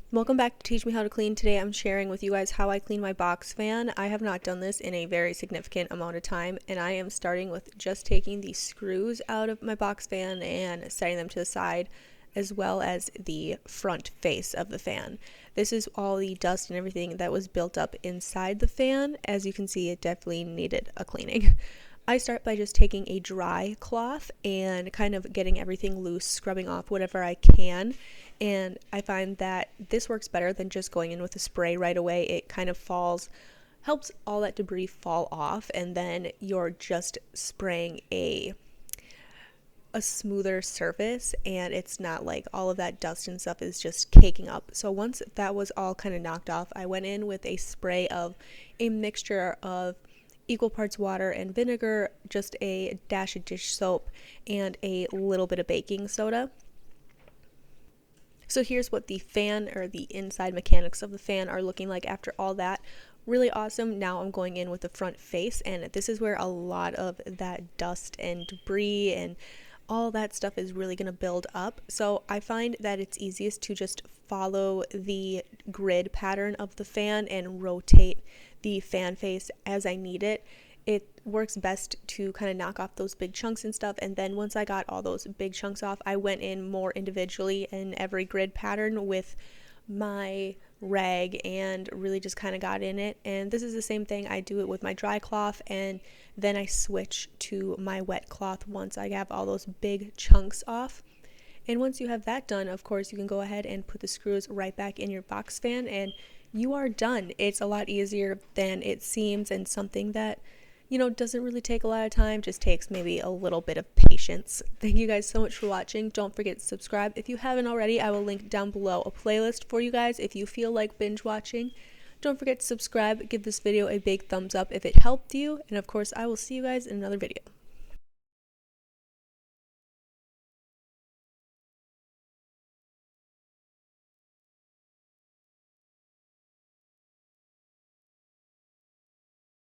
Welcome back to Teach Me How to Clean. Today I'm sharing with you guys how I clean my box fan. I have not done this in a very significant amount of time, and I am starting with just taking the screws out of my box fan and setting them to the side, as well as the front face of the fan. This is all the dust and everything that was built up inside the fan. As you can see, it definitely needed a cleaning. I start by just taking a dry cloth and kind of getting everything loose, scrubbing off whatever I can. And I find that this works better than just going in with a spray right away. It kind of helps all that debris fall off, and then you're just spraying a smoother surface, and it's not like all of that dust and stuff is just caking up. So once that was all kind of knocked off, I went in with a spray of a mixture of equal parts water and vinegar, just a dash of dish soap, and a little bit of baking soda. So here's what the fan, or the inside mechanics of the fan, are looking like after all that. Really awesome. Now I'm going in with the front face, and this is where a lot of that dust and debris and all that stuff is really going to build up. So I find that it's easiest to just follow the grid pattern of the fan and rotate the fan face as I need it. It works best to kind of knock off those big chunks and stuff, and then once I got all those big chunks off, I went in more individually in every grid pattern with my rag and really just kind of got in it. And this is the same thing, I do it with my dry cloth, and then I switch to my wet cloth once I have all those big chunks off. And once you have that done, of course, you can go ahead and put the screws right back in your box fan, and you are done. It's a lot easier than it seems, and something that doesn't really take a lot of time, just takes maybe a little bit of patience. Thank you guys so much for watching. Don't forget to subscribe. If you haven't already, I will link down below a playlist for you guys if you feel like binge watching. Don't forget to subscribe, give this video a big thumbs up if it helped you, and of course, I will see you guys in another video.